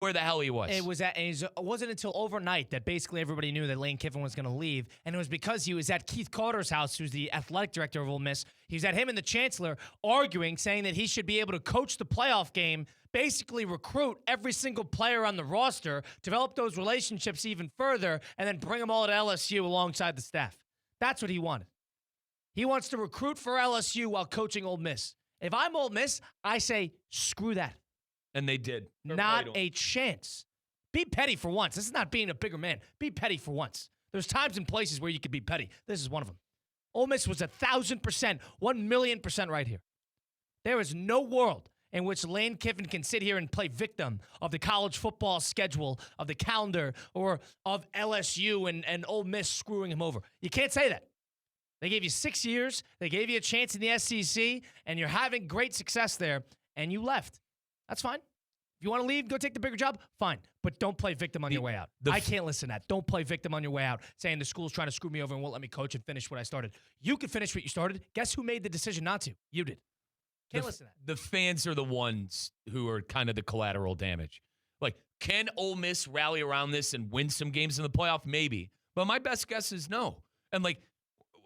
where the hell he was. It wasn't until overnight that basically everybody knew that Lane Kiffin was going to leave, and it was because he was at Keith Carter's house, who's the athletic director of Ole Miss. He was at him and the chancellor arguing, saying that he should be able to coach the playoff game, basically recruit every single player on the roster, develop those relationships even further, and then bring them all to LSU alongside the staff. That's what he wanted. He wants to recruit for LSU while coaching Ole Miss. If I'm Ole Miss, I say, screw that. And they did. Not a chance. Be petty for once. This is not being a bigger man. Be petty for once. There's times and places where you could be petty. This is one of them. Ole Miss was 1,000%, 1,000,000% right here. There is no world in which Lane Kiffin can sit here and play victim of the college football schedule, of the calendar, or of LSU and Ole Miss screwing him over. You can't say that. They gave you 6 years. They gave you a chance in the SEC, and you're having great success there, and you left. That's fine. If you want to leave, go take the bigger job, fine. But don't play victim on your way out. I can't listen to that. Don't play victim on your way out, saying the school's trying to screw me over and won't let me coach and finish what I started. You can finish what you started. Guess who made the decision not to? You did. Can't listen to that. The fans are the ones who are kind of the collateral damage. Like, can Ole Miss rally around this and win some games in the playoff? Maybe. But my best guess is no. And, like,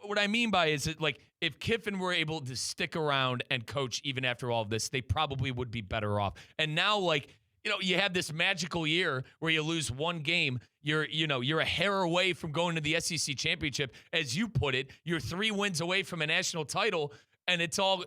what I mean by is that, like, if Kiffin were able to stick around and coach even after all of this, they probably would be better off. And now, like, you have this magical year where you lose one game. You're a hair away from going to the SEC championship. As you put it, you're 3 wins away from a national title, and it's all,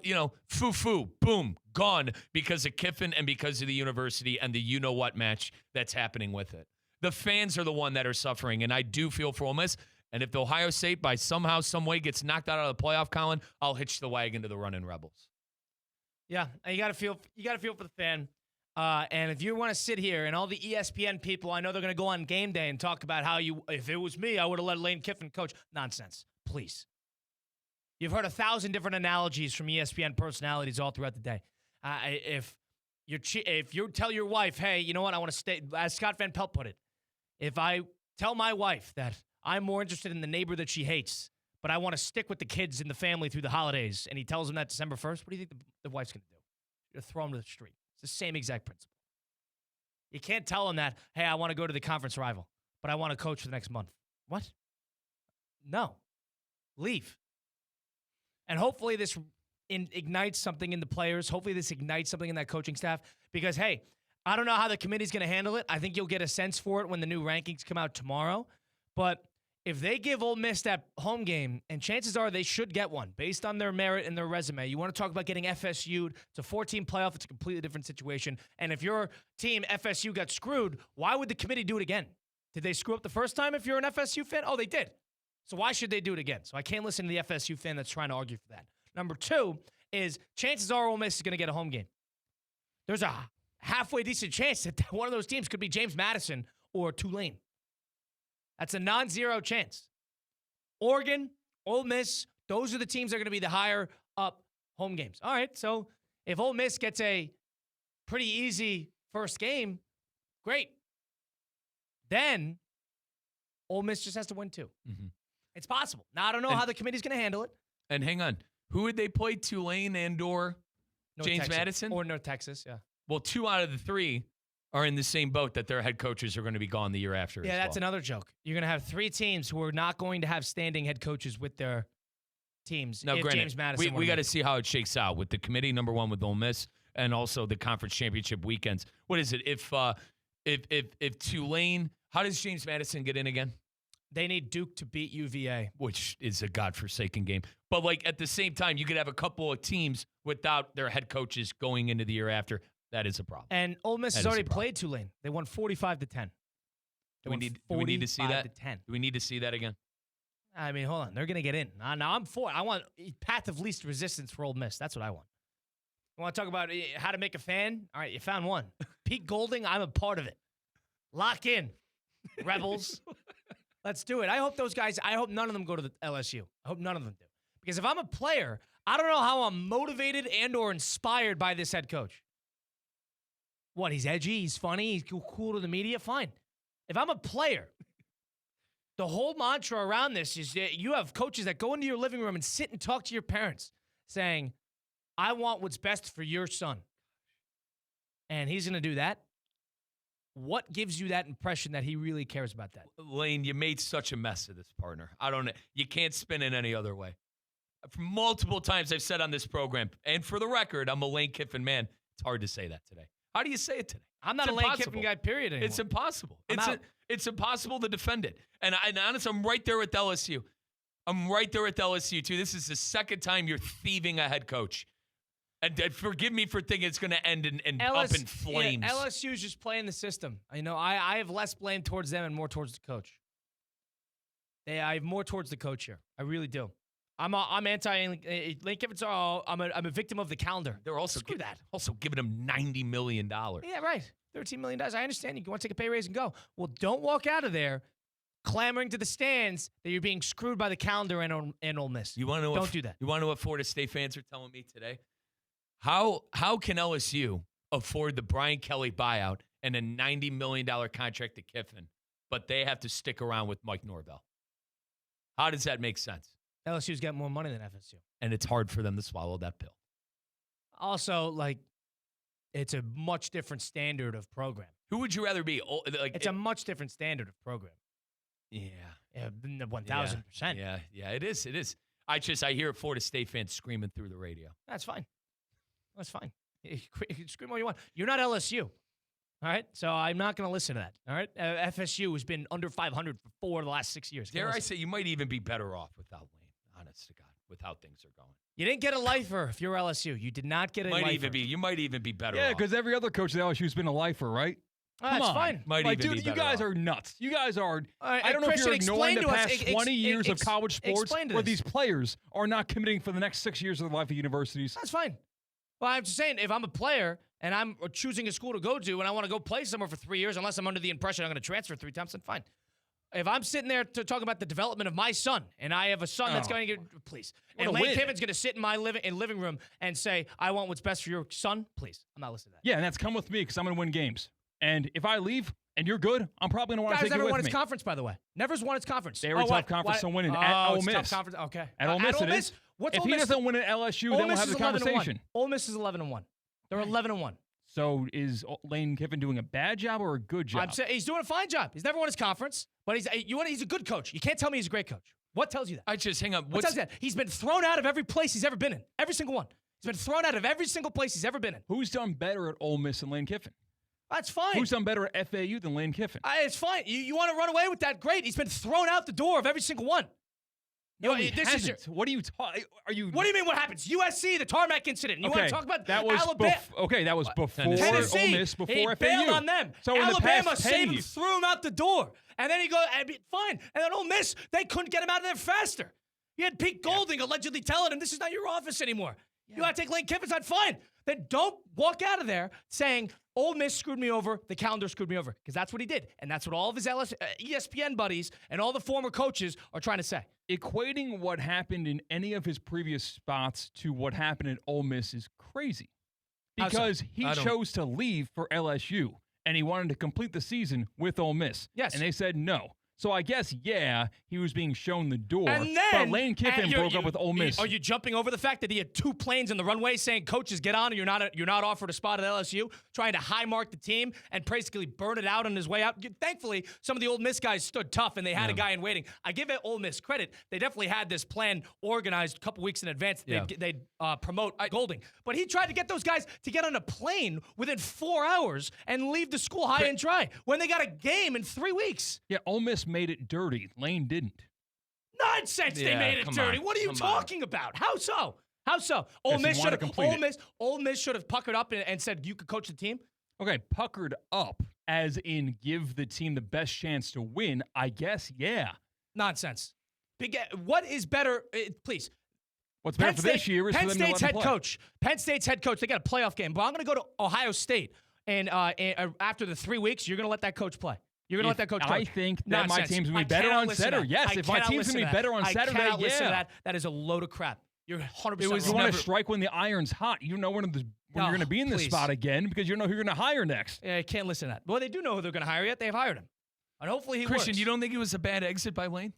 foo-foo, boom, gone because of Kiffin and because of the university and the you-know-what match that's happening with it. The fans are the one that are suffering, and I do feel for Ole Miss. And if the Ohio State by somehow, some way gets knocked out of the playoff, Colin, I'll hitch the wagon to the running Rebels. Yeah, you got to feel for the fan. And if you want to sit here and all the ESPN people, I know they're going to go on game day and talk about how if it was me, I would have let Lane Kiffin coach. Nonsense. Please. You've heard 1,000 different analogies from ESPN personalities all throughout the day. If you tell your wife, hey, you know what, I want to stay, as Scott Van Pelt put it, if I tell my wife that I'm more interested in the neighbor that she hates, but I want to stick with the kids and the family through the holidays, and he tells them that December 1st, what do you think the wife's going to do? You're going to throw him to the street. It's the same exact principle. You can't tell him that, hey, I want to go to the conference rival, but I want to coach for the next month. What? No. Leave. And hopefully this ignites something in the players. Hopefully this ignites something in that coaching staff because, hey, I don't know how the committee's going to handle it. I think you'll get a sense for it when the new rankings come out tomorrow. But if they give Ole Miss that home game, and chances are they should get one based on their merit and their resume. You want to talk about getting FSU'd. It's a 14 playoff. It's a completely different situation. And if your team, FSU, got screwed, why would the committee do it again? Did they screw up the first time if you're an FSU fan? Oh, they did. So why should they do it again? So I can't listen to the FSU fan that's trying to argue for that. Number 2 is chances are Ole Miss is going to get a home game. There's a halfway decent chance that one of those teams could be James Madison or Tulane. That's a non-zero chance. Oregon, Ole Miss, those are the teams that are going to be the higher up home games. All right, so if Ole Miss gets a pretty easy first game, great. Then Ole Miss just has to win 2. Mm-hmm. It's possible. Now, I don't know how the committee's going to handle it. And hang on. Who would they play, Tulane and or James Texas. Madison? Or North Texas, yeah. Well, 2 out of the 3 are in the same boat that their head coaches are going to be gone the year after. Yeah, that's another joke. You're going to have 3 teams who are not going to have standing head coaches with their teams. Now, granted, James Madison we got to see how it shakes out with the committee, number 1 with Ole Miss, and also the conference championship weekends. What is it? If Tulane, how does James Madison get in again? They need Duke to beat UVA, which is a godforsaken game. But like at the same time, you could have a couple of teams without their head coaches going into the year after. That is a problem. And Ole Miss has already played Tulane. They won 45-10. Do we need to see that? Do we need to see that again? I mean, hold on. They're going to get in. Now I'm for it. I want path of least resistance for Ole Miss. That's what I want. You want to talk about how to make a fan? All right, you found one. Pete Golding, I'm a part of it. Lock in. Rebels. Let's do it. I hope those guys, I hope none of them go to the LSU. I hope none of them do. Because if I'm a player, I don't know how I'm motivated and or inspired by this head coach. What, he's edgy, he's funny, he's cool to the media? Fine. If I'm a player, the whole mantra around this is that you have coaches that go into your living room and sit and talk to your parents saying, I want what's best for your son. And he's going to do that. What gives you that impression that he really cares about that? Lane, you made such a mess of this, partner. I don't know. You can't spin it any other way. For multiple times I've said on this program, and for the record, I'm a Lane Kiffin man. It's hard to say that today. How do you say it today? I'm not a Lane Kiffin guy, period, anymore. It's impossible. It's impossible to defend it. And honestly, I'm right there with LSU. I'm right there with LSU, too. This is the second time you're thieving a head coach. And forgive me for thinking it's going to end up in flames. Yeah, LSU's just playing the system. I have less blame towards them and more towards the coach. I have more towards the coach here. I really do. I'm anti Lane Kiffin's. I'm a victim of the calendar. They're also giving him $90 million. Yeah, right. $13 million. I understand. You want to take a pay raise and go. Well, don't walk out of there clamoring to the stands that you're being screwed by the calendar and Ole Miss. Don't do that. You want to know what Florida State fans are telling me today? How can LSU afford the Brian Kelly buyout and a $90 million contract to Kiffin, but they have to stick around with Mike Norvell? How does that make sense? LSU's got more money than FSU. And it's hard for them to swallow that pill. Also, it's a much different standard of program. Who would you rather be? It's a much different standard of program. Yeah. 1,000%. Yeah, it is. It is. I hear Florida State fans screaming through the radio. That's fine. That's fine. You can scream all you want. You're not LSU. All right? So I'm not going to listen to that. All right? FSU has been under 500 for 4 of the last 6 years. Dare I say you might even be better off without Lane, honest to God, with how things are going. You didn't get a lifer if you're LSU. You did not get a lifer. You might even be better off. Yeah, because every other coach at LSU has been a lifer, right? That's fine. Dude, you guys are nuts. You guys are. I don't know Christian, if you're ignoring the past 20 years of college college sports where these players are not committing for the next 6 years of their life at universities. That's fine. Well, I'm just saying, if I'm a player and I'm choosing a school to go to and I want to go play somewhere for 3 years, unless I'm under the impression I'm going to transfer 3 times, then fine. If I'm sitting there to talk about the development of my son, and I have a son that's going to get, please. And Lane Kiffin's going to sit in my living room and say, I want what's best for your son, please. I'm not listening to that. Yeah, and that's come with me because I'm going to win games. And if I leave and you're good, I'm probably going to want to take you with me. Never won its conference, by the way. Never's won its conference. They were a tough conference to win at Ole Miss. Tough conference. Okay. At Ole Miss, it is. What's if Ole he Miss? doesn't win at LSU, then we'll have the conversation. Ole Miss is 11-1. They're 11-1. So is Lane Kiffin doing a bad job or a good job? I'm saying he's doing a fine job. He's never won his conference, but he's a good coach. You can't tell me he's a great coach. What tells you that? Hang on. What tells you that? He's been thrown out of every place he's ever been in. Every single one. He's been thrown out of every single place he's ever been in. Who's done better at Ole Miss than Lane Kiffin? That's fine. Who's done better at FAU than Lane Kiffin? It's fine. You want to run away with that? Great. He's been thrown out the door of every single one. No, he hasn't. What are you talking? What do you mean? What happens? USC, the tarmac incident. You want to talk about that? Was Alabama? That was before Tennessee. Ole Miss, before FAU. He bailed on them. So Alabama saved him, threw him out the door, and then he goes, fine. And then Ole Miss, they couldn't get him out of there faster. You had Pete Golding allegedly telling him, "This is not your office anymore. You got to take Lane Kiffin's side." Fine. Then don't walk out of there saying Ole Miss screwed me over, the calendar screwed me over, because that's what he did, and that's what all of his ESPN buddies and all the former coaches are trying to say. Equating what happened in any of his previous spots to what happened at Ole Miss is crazy, because he chose to leave for LSU, and he wanted to complete the season with Ole Miss. Yes. And they said no. So I guess, he was being shown the door. And then, but Lane Kiffin broke up with Ole Miss. Are you jumping over the fact that he had 2 planes in the runway saying, "Coaches, get on, or you're not offered a spot at LSU," trying to high mark the team and basically burn it out on his way out? Thankfully, some of the Ole Miss guys stood tough and they had a guy in waiting. I give Ole Miss credit; they definitely had this plan organized a couple weeks in advance. They'd promote Golding, but he tried to get those guys to get on a plane within 4 hours and leave the school high and dry when they got a game in 3 weeks. Yeah, Ole Miss made it dirty. Lane didn't. Nonsense! They made it dirty. What are you talking about? How so? How so? Ole Miss should have puckered up and said, "You could coach the team." Okay, puckered up as in give the team the best chance to win. I guess, yeah. Nonsense. What is better? Please. What's better for this year is Penn for them State's to let head them play. coach. Penn State's head coach. They got a playoff game, but I'm going to go to Ohio State, and after the 3 weeks, you're going to let that coach play. You're going to let that coach coach. I think that Nonsense. my team's going to be better on Saturday. Yes, if my team's going to be better on Saturday, I cannot listen to that. That is a load of crap. You're 100% wrong. You want to strike when the iron's hot. You know when you're going to be in this spot again because you know who you're going to hire next. Yeah, I can't listen to that. Well, they do know who they're going to hire yet. They've hired him. And hopefully he Christian, works. you don't think it was a bad exit by Lane?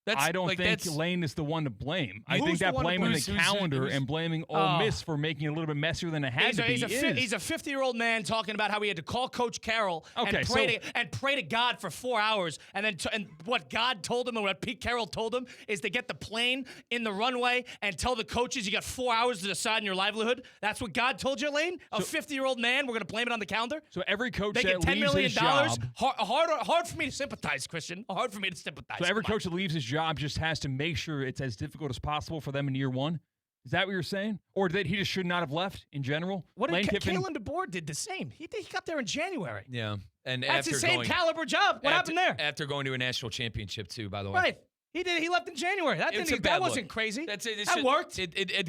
I don't think Lane is the one to blame. I think that blaming the calendar and blaming Ole Miss for making it a little bit messier than it had to be. He's a 50-year-old man talking about how he had to call Coach Carroll and pray to God for 4 hours, and what God told him and what Pete Carroll told him is to get the plane in the runway and tell the coaches you got 4 hours to decide on your livelihood. That's what God told you, Lane? A 50-year-old man, we're going to blame it on the calendar? So every coach that $10 leaves million, his job... hard for me to sympathize, Christian. Hard for me to sympathize. So every coach that leaves his job just has to make sure it's as difficult as possible for them in year one? Is that what you're saying? Or that he just should not have left in general? Lane Kiffin? Kalen DeBoer did the same. He got there in January. Yeah. And that's the same caliber job. What happened there? After going to a national championship, too, by the way. Right. He did. He left in January. That wasn't crazy. That worked.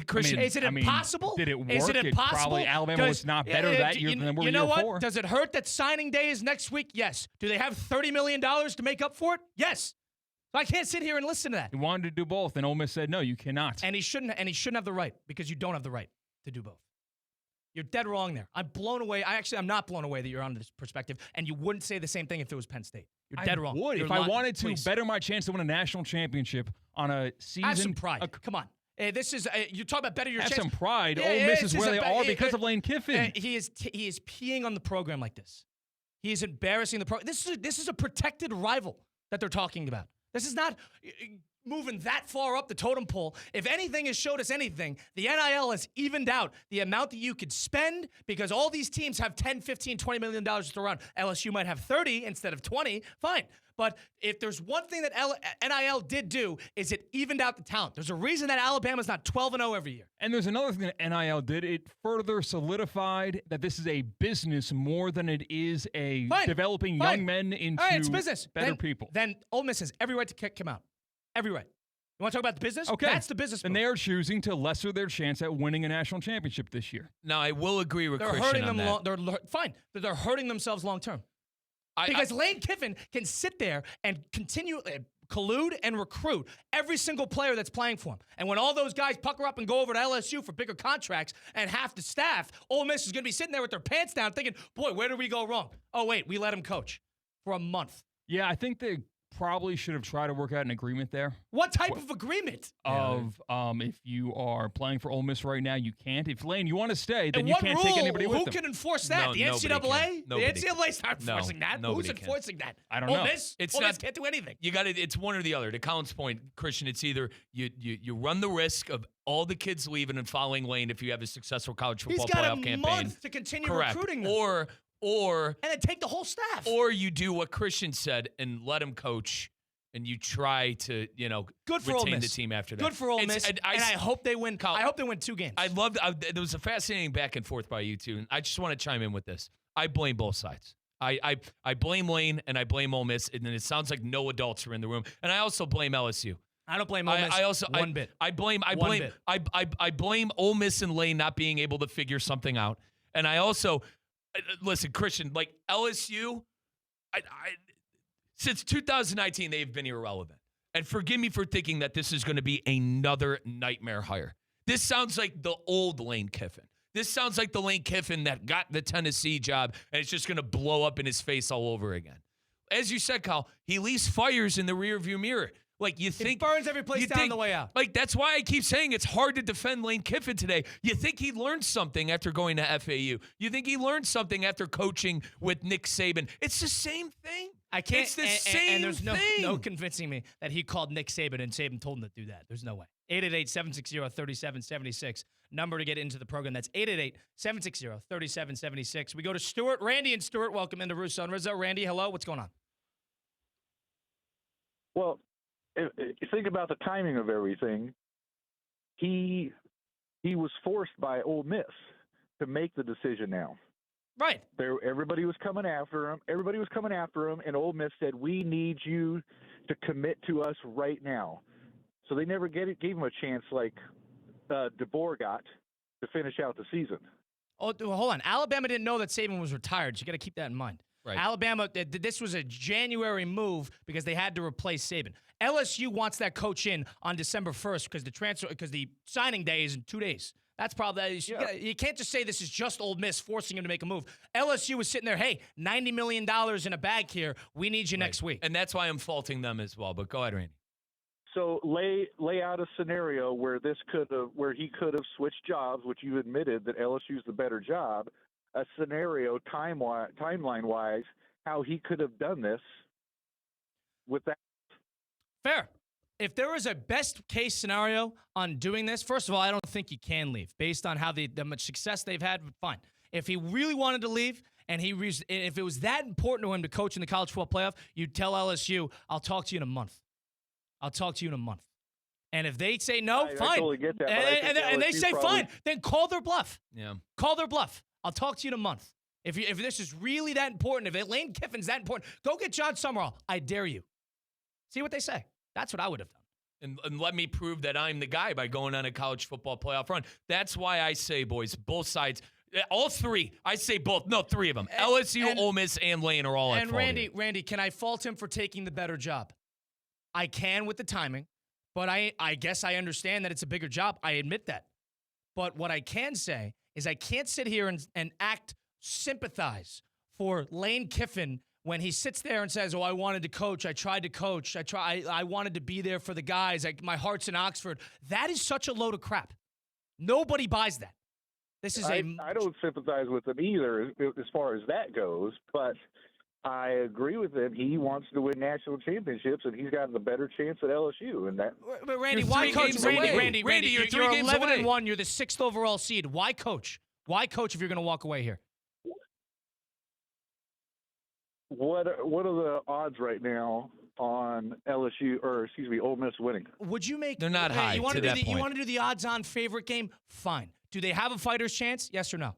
Christian, is it impossible? Did it work? Is it impossible? Probably Alabama was not better that year than they were year 4. You know what? Four. Does it hurt that signing day is next week? Yes. Do they have $30 million to make up for it? Yes. So I can't sit here and listen to that. He wanted to do both, and Ole Miss said, no, you cannot. And he shouldn't have the right, because you don't have the right to do both. You're dead wrong there. I'm blown away. I'm not blown away that you're on this perspective, and you wouldn't say the same thing if it was Penn State. You're dead wrong. If I wanted to better my chance to win a national championship on a season. Have some pride. Come on. This is you talk about better your chance. Have some pride. Ole Miss is where they are because of Lane Kiffin. He is peeing on the program like this. He is embarrassing the program. This is a protected rival that they're talking about. This is not moving that far up the totem pole. If anything has showed us anything, the NIL has evened out the amount that you could spend, because all these teams have $10, $15, $20 million to throw around. LSU might have 30 instead of 20. Fine. But if there's one thing that NIL did do, is it evened out the talent. There's a reason that Alabama's not 12-0 every year. And there's another thing that NIL did. It further solidified that this is a business more than it is a developing young men into it's business. Better people. Then Ole Miss has every right to kick him out. Every right. You want to talk about the business? Okay. That's the business. And they are choosing to lesser their chance at winning a national championship this year. Now, I will agree with Christian hurting on them that. They're hurting themselves long term. Because Lane Kiffin can sit there and continue collude and recruit every single player that's playing for him. And when all those guys pucker up and go over to LSU for bigger contracts and half the staff, Ole Miss is going to be sitting there with their pants down thinking, boy, where did we go wrong? Oh, wait, we let him coach for a month. Yeah, I think they probably should have tried to work out an agreement there. What type of agreement? If you are playing for Ole Miss right now, you can't. If Lane, you want to stay, then and you can't take anybody with them. Who can enforce that? No, the NCAA? The NCAA's not enforcing that. Who's can. enforcing that? I don't know. Ole Miss can't do anything. You got It's one or the other. To Colin's point, Christian, it's either you run the risk of all the kids leaving and following Lane if you have a successful college football playoff campaign. He's got a month to continue recruiting them. Or and then take the whole staff. Or you do what Christian said and let him coach. And you try to, good for retain the team after that. Good for Ole Miss, and I hope they win. I hope they win 2 games. There was a fascinating back and forth by you two, and I just want to chime in with this. I blame both sides. I blame Lane and I blame Ole Miss, and then it sounds like no adults are in the room. And I also blame LSU. I don't blame Ole Miss one bit. I blame Ole Miss and Lane not being able to figure something out. And I also listen, Christian, like LSU, since 2019, they've been irrelevant. And forgive me for thinking that this is going to be another nightmare hire. This sounds like the old Lane Kiffin. This sounds like the Lane Kiffin that got the Tennessee job, and it's just going to blow up in his face all over again. As you said, Kyle, he leaves fires in the rearview mirror. Like, you think... It burns every place down the way out. Like, that's why I keep saying it's hard to defend Lane Kiffin today. You think he learned something after going to FAU. You think he learned something after coaching with Nick Saban. It's the same thing. I can't... It's the same and there's thing. no convincing me that he called Nick Saban and Saban told him to do that. There's no way. 888-760-3776. Number to get into the program. That's 888-760-3776. We go to Stuart. Randy and Stuart, welcome into Russo Rizzo. Randy, hello. What's going on? Well... If you think about the timing of everything, he was forced by Ole Miss to make the decision now. Right. Everybody was coming after him. And Ole Miss said, "We need you to commit to us right now." So they never gave him a chance like DeBoer got to finish out the season. Oh, hold on. Alabama didn't know that Saban was retired, so you got to keep that in mind. Right. Alabama, this was a January move because they had to replace Saban. LSU wants that coach in on December 1st because the signing day is in 2 days. That's probably you can't just say this is just Ole Miss forcing him to make a move. LSU was sitting there, hey, $90 million in a bag here. We need you next week. And that's why I'm faulting them as well. But go ahead, Randy. So lay out a scenario where he could have switched jobs, which you admitted that LSU's the better job. A scenario timeline wise, how he could have done this with that. Fair. If there was a best case scenario on doing this, first of all, I don't think you can leave based on how the much success they've had. Fine. If he really wanted to leave and if it was that important to him to coach in the college football playoff, you'd tell LSU, "I'll talk to you in a month. I'll talk to you in a month." And if they say no, fine. I totally get that. And they say fine, then call their bluff. Yeah. Call their bluff. I'll talk to you in a month. If this is really that important, if Lane Kiffin's that important, go get John Summerall. I dare you. See what they say. That's what I would have done. And let me prove that I'm the guy by going on a college football playoff run. That's why I say, boys, both sides, all three. I say both. No, three of them. LSU, Ole Miss, and Lane are all at fault. And Randy, can I fault him for taking the better job? I can with the timing, but I guess I understand that it's a bigger job. I admit that. But what I can say is I can't sit here and sympathize for Lane Kiffin when he sits there and says, "Oh, I wanted to coach. I tried to coach. I wanted to be there for the guys. My heart's in Oxford." That is such a load of crap. Nobody buys that. This is I don't sympathize with him either as far as that goes, but I agree with him. He wants to win national championships, and he's got the better chance at LSU. And that. But Randy, why coach? Randy, you're 11-1. You're the 6th overall seed. Why coach? Why coach if you're going to walk away here? What are the odds right now on LSU Ole Miss winning? Would you make? They're not high. You want to do that point. You want to do the odds-on favorite game? Fine. Do they have a fighter's chance? Yes or no?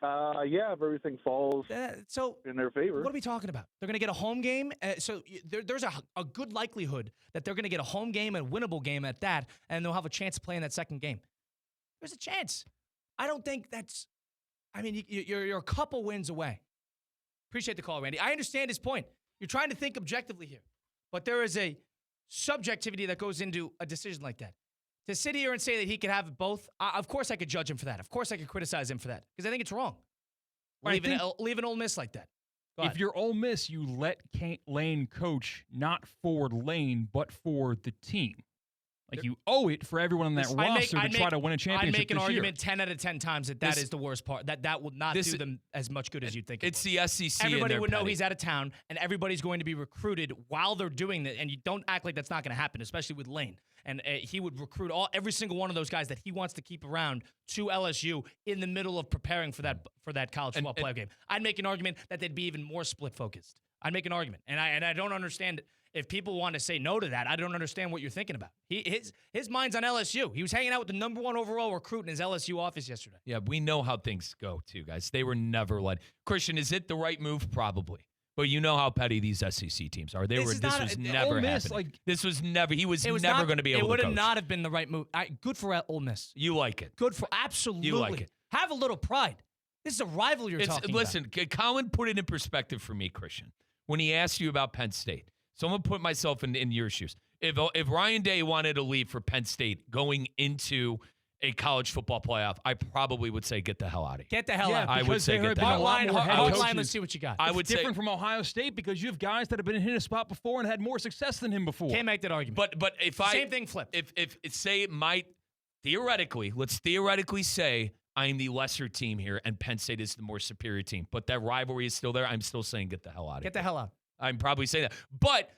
Yeah, if everything falls in their favor. What are we talking about? They're going to get a home game. There's a good likelihood that they're going to get a home game and a winnable game at that, and they'll have a chance to play in that second game. There's a chance. I don't think that's. I mean, you're a couple wins away. Appreciate the call, Randy. I understand his point. You're trying to think objectively here, but there is a subjectivity that goes into a decision like that. To sit here and say that he could have both, of course I could judge him for that. Of course I could criticize him for that because I think it's wrong. Leaving Ole Miss like that. If you're Ole Miss, you let Lane coach not for Lane, but for the team. Like you owe it for everyone on that roster to try to win a championship. I'd make an argument 10 out of 10 times that is the worst part. That will not do them as much good as you'd think. It's the SEC. Everybody would know he's out of town, and everybody's going to be recruited while they're doing that. And you don't act like that's not going to happen, especially with Lane. And he would recruit every single one of those guys that he wants to keep around to LSU in the middle of preparing for that college football playoff game. I'd make an argument that they'd be even more split focused. I'd make an argument, and I don't understand. If people want to say no to that, I don't understand what you're thinking about. His mind's on LSU. He was hanging out with the number 1 overall recruit in his LSU office yesterday. Yeah, we know how things go, too, guys. They were never led. Christian, is it the right move? Probably. But you know how petty these SEC teams are. This was never happening. This was never. He was never going to be able to coach. It would not have been the right move. Good for Ole Miss. You like it. Good for absolutely. You like it. Have a little pride. This is a rival you're talking about. Listen, Colin put it in perspective for me, Christian, when he asked you about Penn State. So I'm going to put myself in your shoes. If Ryan Day wanted to leave for Penn State going into a college football playoff, I probably would say get the hell out of here. Get the hell out. I would say get the hell out. Hardline, let's see what you got. It's different from Ohio State because you have guys that have been in a spot before and had more success than him before. Can't make that argument. But same thing flipped. If say it might let's theoretically say I'm the lesser team here and Penn State is the more superior team, but that rivalry is still there. I'm still saying get the hell out of here. Get the hell out. I'm probably saying that. But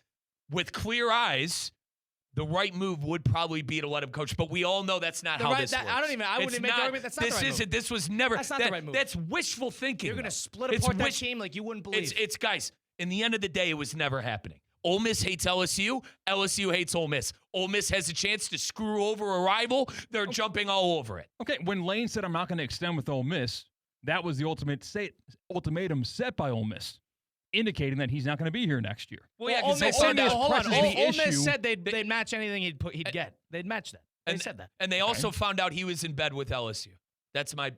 with clear eyes, the right move would probably be to let him coach. But we all know that's not how this works. I wouldn't make the argument. That's not the right move. This was never. That's not the right move. That's wishful thinking. You're going to split apart that team like you wouldn't believe. It's guys, in the end of the day, it was never happening. Ole Miss hates LSU. LSU hates Ole Miss. Ole Miss has a chance to screw over a rival. They're jumping all over it. Okay, when Lane said, I'm not going to extend with Ole Miss, that was the ultimatum set by Ole Miss, indicating that he's not going to be here next year. Well, yeah, because they said that. Ole Miss said they'd match anything he'd get. They'd match that. They said that. And they also found out he was in bed with LSU. That's my.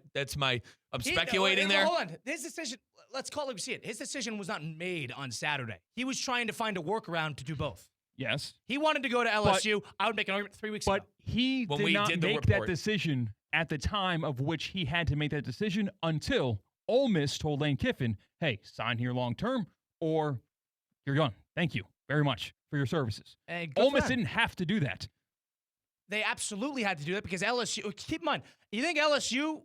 I'm speculating there. Hold on. His decision. Let's call it. We see it. His decision was not made on Saturday. He was trying to find a workaround to do both. Yes. He wanted to go to LSU. I would make an argument 3 weeks ago. But he did not make that decision at the time of which he had to make that decision until Ole Miss told Lane Kiffin, "Hey, sign here long term, or you're done. Thank you very much for your services. And Ole Miss didn't have to do that. They absolutely had to do that because LSU, keep in mind, you think LSU,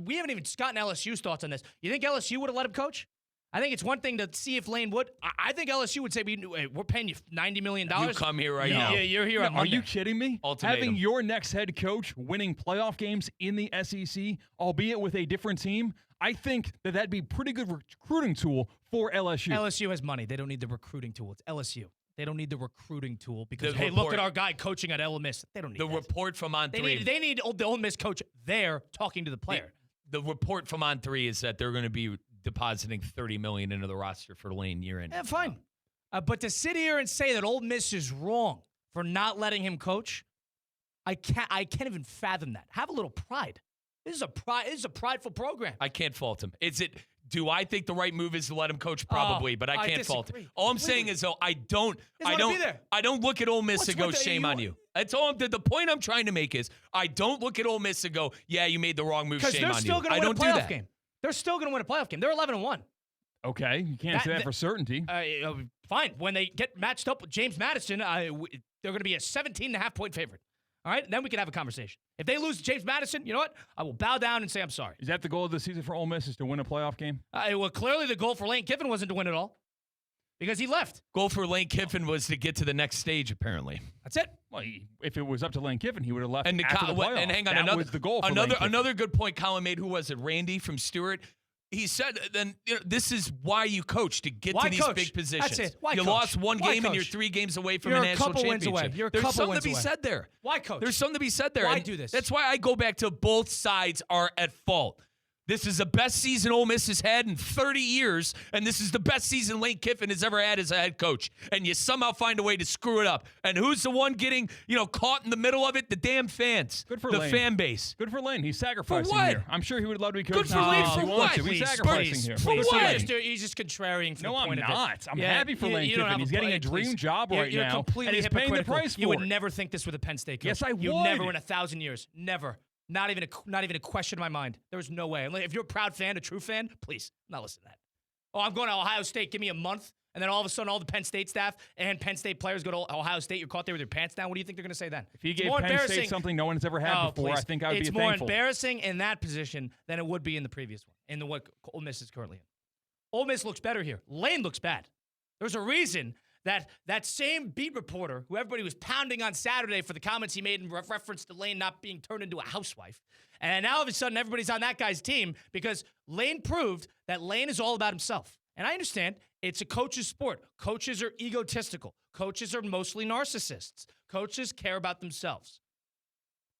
we haven't even gotten LSU's thoughts on this. You think LSU would have let him coach? I think it's one thing to see if Lane would. I think LSU would say, we're paying you $90 million. You come here right now. Yeah, you're here on Are Monday. you kidding me? Ultimatum. Having your next head coach winning playoff games in the SEC, albeit with a different team, I think that'd be a pretty good recruiting tool for LSU. LSU has money. They don't need the recruiting tool. It's LSU. They don't need the recruiting tool because, The hey, report- look at our guy coaching at Ole Miss. They don't need The that. report from On3. They need the Ole Miss coach there talking to the player. The report from On3 is that they're going to be depositing $30 million into the roster for Lane year in. Yeah, fine. But to sit here and say that Ole Miss is wrong for not letting him coach, I can't even fathom that. Have a little pride. This is a prideful program. I can't fault him. Do I think the right move is to let him coach? Probably, but I can't fault him. All I'm saying is, though, I don't look at Ole Miss and go, shame on you. That's all. The point I'm trying to make is, I don't look at Ole Miss and go, yeah, you made the wrong move. Shame on you. I don't do that. Game. They're still going to win a playoff game. They're 11-1. Okay, you can't say that for certainty. Fine. When they get matched up with James Madison, they're going to be a 17.5-point favorite. All right, then we can have a conversation. If they lose to James Madison, you know what? I will bow down and say I'm sorry. Is that the goal of the season for Ole Miss, is to win a playoff game? Well, clearly the goal for Lane Kiffin wasn't to win it all because he left. Goal for Lane Kiffin was to get to the next stage, apparently. That's it. Well, if it was up to Lane Kiffin, he would have left And after the playoffs. And hang on, that was the goal for Lane Kiffin. Another good point Colin made. Who was it? Randy from Stewart. He said, "Then this is why you coach, to get to these big positions. That's it. Why you coach? lost one Why game coach? and you're 3 games away from You're a national couple wins championship. away. You're a There's couple something wins to be away. said there. Why coach? There's something to be said there. Why And do this? That's why I go back to both sides are at fault. This is the best season Ole Miss has had in 30 years, and this is the best season Lane Kiffin has ever had as a head coach. And you somehow find a way to screw it up. And who's the one getting, caught in the middle of it? The damn fans. Good for the Lane. fan base. Good for Lane. He's sacrificing For what? here. I'm sure he would love to be coaching. Good for Lane for he what? wants to. He's sacrificing please, here. For please. what? He's just contrarian for No, the I'm point of it. not. I'm happy for Lane you don't Kiffin. have He's a getting play, a dream please. job right You're now, completely and he's paying the hypocritical. price for You would it. never think this with a Penn State coach. Yes, I would. You never in 1,000 years. Never. Not even a question in my mind. There's no way. If you're a proud fan, a true fan, please, not listen to that. Oh, I'm going to Ohio State. Give me a month. And then all of a sudden, all the Penn State staff and Penn State players go to Ohio State. You're caught there with your pants down. What do you think they're going to say then? If he gave Penn State something no one's ever had before, please. I think I would be It's thankful. more embarrassing in that position than it would be in the previous one, in the what Ole Miss is currently in. Ole Miss looks better here. Lane looks bad. There's a reason that same beat reporter who everybody was pounding on Saturday for the comments he made in reference to Lane not being turned into a housewife. And now all of a sudden everybody's on that guy's team because Lane proved that Lane is all about himself. And I understand it's a coach's sport. Coaches are egotistical. Coaches are mostly narcissists. Coaches care about themselves.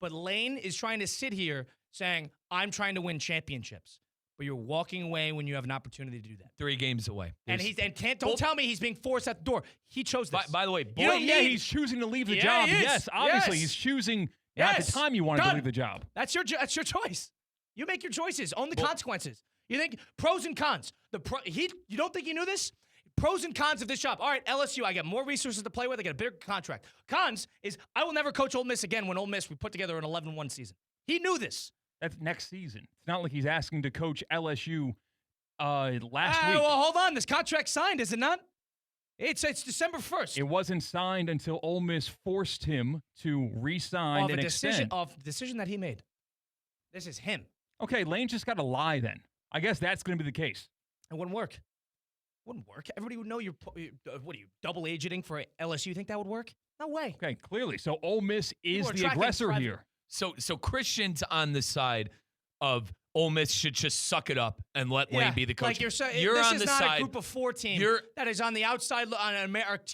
But Lane is trying to sit here saying, I'm trying to win championships. But you're walking away when you have an opportunity to do that. 3 games away. Don't tell me he's being forced at the door. He chose this. By the way, he's choosing to leave the job. He is. Yes, obviously Yes. He's choosing at the time you wanted to leave the job. That's your choice. You make your choices. Own the consequences. You think pros and cons. You don't think you knew this? Pros and cons of this job. All right, LSU, I get more resources to play with. I get a bigger contract. Cons is I will never coach Ole Miss again when Ole Miss, we put together an 11-1 season. He knew this. That's next season. It's not like he's asking to coach LSU last week. Well, hold on. This contract signed, is it not? It's December 1st. It wasn't signed until Ole Miss forced him to re-sign and extend. Of the decision that he made. This is him. Okay, Lane just got to lie then. I guess that's going to be the case. It wouldn't work. Wouldn't work. Everybody would know what are you, double agenting for LSU? You think that would work? No way. Okay, clearly. So Ole Miss is the aggressor here. So Christian's on the side of Ole Miss should just suck it up and let Lane be the coach. Like this on is the not side. a group of 4 team that is on the outside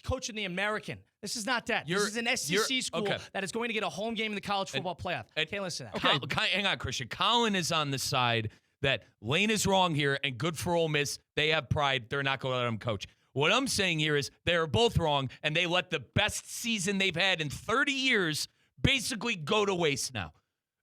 coaching the American. This is not that. This is an SEC school that is going to get a home game in the college football playoff. Can't listen to that. Okay, hang on, Christian. Colin is on the side that Lane is wrong here and good for Ole Miss. They have pride. They're not going to let him coach. What I'm saying here is they're both wrong, and they let the best season they've had in 30 years basically go to waste now.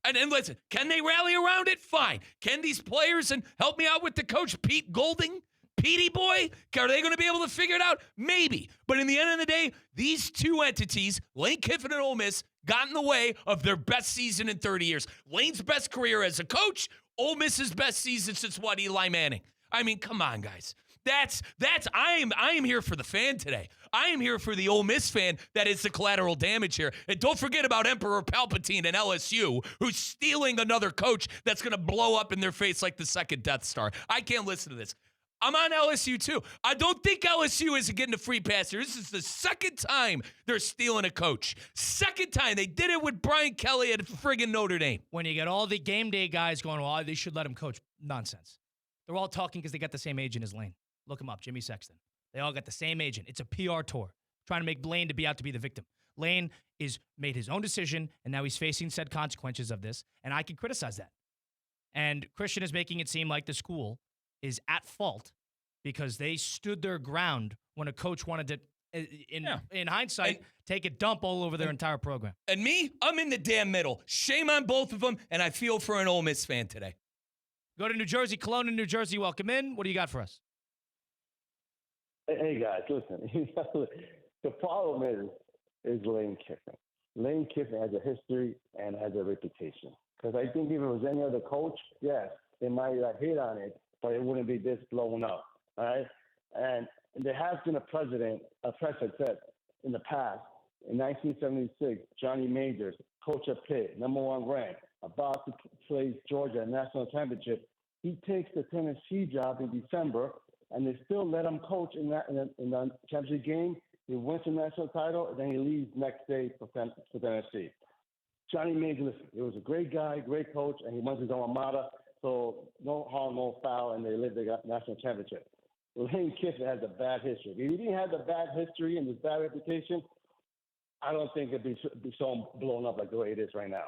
And listen, can they rally around it? Fine. Can these players, and help me out with the coach, Pete Golding, Petey boy, are they going to be able to figure it out? Maybe. But in the end of the day, these two entities, Lane Kiffin and Ole Miss, got in the way of their best season in 30 years. Lane's best career as a coach, Ole Miss's best season since Eli Manning. I mean, come on, guys. I am here for the fan today. I am here for the Ole Miss fan that is the collateral damage here. And don't forget about Emperor Palpatine and LSU, who's stealing another coach that's going to blow up in their face like the second Death Star. I can't listen to this. I'm on LSU too. I don't think LSU is getting a free pass here. This is the second time they're stealing a coach. Second time. They did it with Brian Kelly at friggin' Notre Dame. When you get all the game day guys going, well, they should let him coach. Nonsense. They're all talking because they got the same agent as Lane. Look him up, Jimmy Sexton. They all got the same agent. It's a PR tour, trying to make Lane to be out to be the victim. Lane is made his own decision, and now he's facing said consequences of this, and I can criticize that. And Christian is making it seem like the school is at fault because they stood their ground when a coach wanted to, in hindsight, take a dump all over their entire program. And me, I'm in the damn middle. Shame on both of them, and I feel for an Ole Miss fan today. Go to New Jersey, Cologne in New Jersey. Welcome in. What do you got for us? Hey guys, listen. The problem is Lane Kiffin. Lane Kiffin has a history and has a reputation. Because I think if it was any other coach, yes, they might have hit on it, but it wouldn't be this blown up. All right? And there has been a precedent set in the past. In 1976, Johnny Majors, coach of Pitt, #1 ranked, about to play Georgia in national championship. He takes the Tennessee job in December, and they still let him coach in the championship game. He wins the national title, and then he leaves next day for Tennessee. Johnny Majors, he was a great guy, great coach, and he won his alma mater. So no harm, no foul, and they lived the national championship. Lane Kiffin has a bad history. If he didn't have the bad history and this bad reputation, I don't think it'd be so blown up like the way it is right now.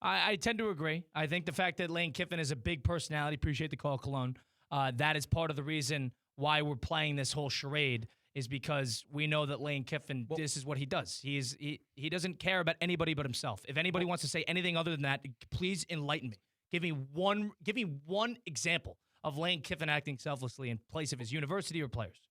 I tend to agree. I think the fact that Lane Kiffin is a big personality, appreciate the call, Cologne, that is part of the reason why we're playing this whole charade is because we know that Lane Kiffin, this is what he does. He doesn't care about anybody but himself. If anybody wants to say anything other than that, please enlighten me. Give me one example of Lane Kiffin acting selflessly in place of his university or players.